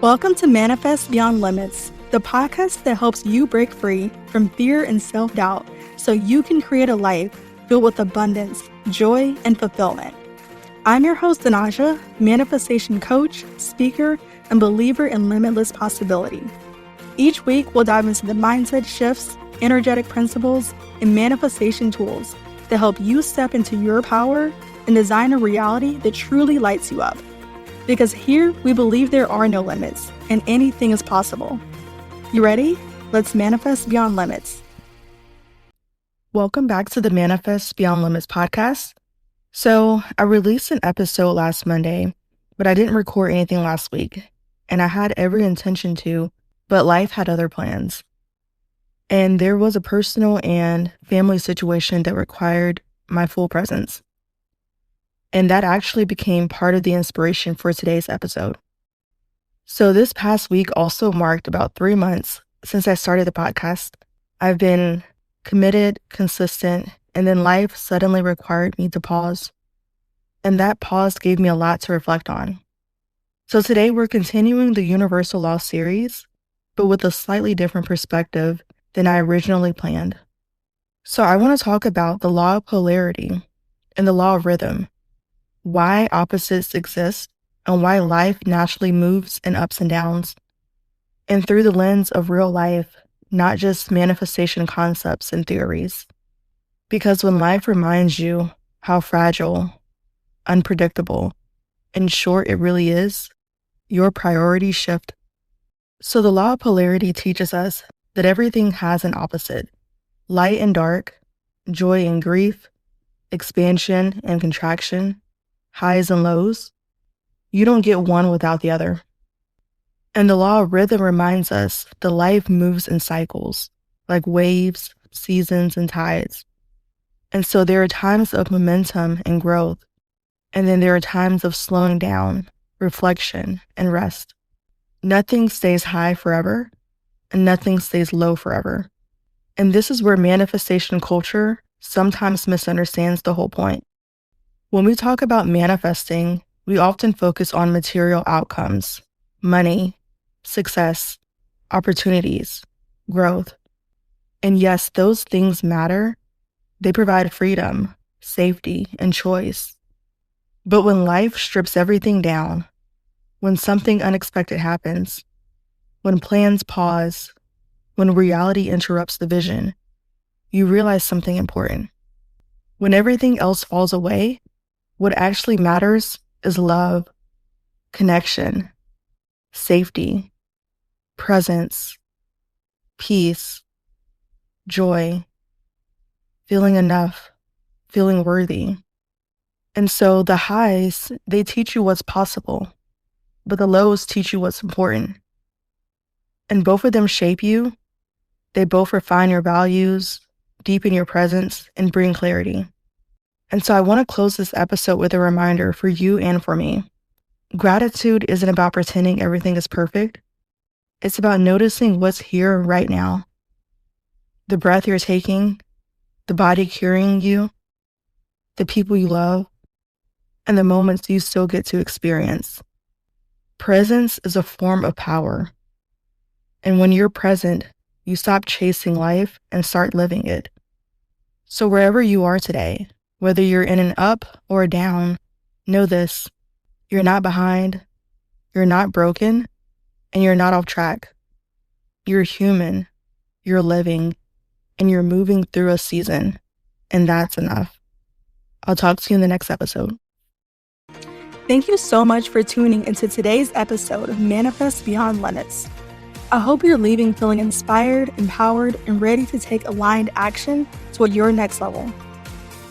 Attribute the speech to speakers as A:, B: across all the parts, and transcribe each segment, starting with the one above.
A: Welcome to Manifest Beyond Limits, the podcast that helps you break free from fear and self-doubt so you can create a life filled with abundance, joy, and fulfillment. I'm your host, DaNajah, manifestation coach, speaker, and believer in limitless possibility. Each week, we'll dive into the mindset shifts, energetic principles, and manifestation tools that help you step into your power and design a reality that truly lights you up. Because here, we believe there are no limits, and anything is possible. You ready? Let's manifest beyond limits. Welcome back to the Manifest Beyond Limits podcast. So, I released an episode last Monday, but I didn't record anything last week, and I had every intention to, but life had other plans. And there was a personal and family situation that required my full presence. And that actually became part of the inspiration for today's episode. So this past week also marked about 3 months since I started the podcast. I've been committed, consistent, and then life suddenly required me to pause. And that pause gave me a lot to reflect on. So today we're continuing the Universal Law series, but with a slightly different perspective than I originally planned. So I want to talk about the Law of Polarity and the Law of Rhythm, why opposites exist, and why life naturally moves in ups and downs, and through the lens of real life, not just manifestation concepts and theories. Because when life reminds you how fragile, unpredictable, and short it really is, your priorities shift. So the Law of Polarity teaches us that everything has an opposite: light and dark, joy and grief, expansion and contraction, highs and lows. You don't get one without the other. And the Law of Rhythm reminds us that life moves in cycles, like waves, seasons, and tides. And so there are times of momentum and growth, and then there are times of slowing down, reflection, and rest. Nothing stays high forever, and nothing stays low forever. And this is where manifestation culture sometimes misunderstands the whole point. When we talk about manifesting, we often focus on material outcomes, money, success, opportunities, growth. And yes, those things matter. They provide freedom, safety, and choice. But when life strips everything down, when something unexpected happens, when plans pause, when reality interrupts the vision, you realize something important. When everything else falls away, what actually matters is love, connection, safety, presence, peace, joy, feeling enough, feeling worthy. And so the highs, they teach you what's possible, but the lows teach you what's important. And both of them shape you. They both refine your values, deepen your presence, and bring clarity. And so I want to close this episode with a reminder for you and for me. Gratitude isn't about pretending everything is perfect. It's about noticing what's here right now. The breath you're taking, the body carrying you, the people you love, and the moments you still get to experience. Presence is a form of power. And when you're present, you stop chasing life and start living it. So wherever you are today, whether you're in an up or a down, know this: you're not behind, you're not broken, and you're not off track. You're human, you're living, and you're moving through a season, and that's enough. I'll talk to you in the next episode. Thank you so much for tuning into today's episode of Manifest Beyond Limits. I hope you're leaving feeling inspired, empowered, and ready to take aligned action toward your next level.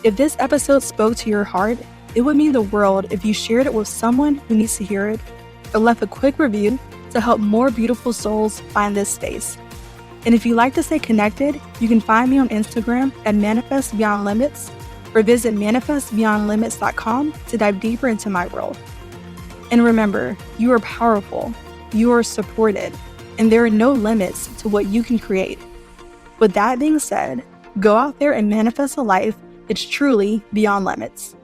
A: If this episode spoke to your heart, it would mean the world if you shared it with someone who needs to hear it, or left a quick review to help more beautiful souls find this space. And if you'd like to stay connected, you can find me on Instagram at Manifest Beyond Limits, or visit manifestbeyondlimits.com to dive deeper into my world. And remember, you are powerful, you are supported, and there are no limits to what you can create. With that being said, go out there and manifest a life that's truly beyond limits.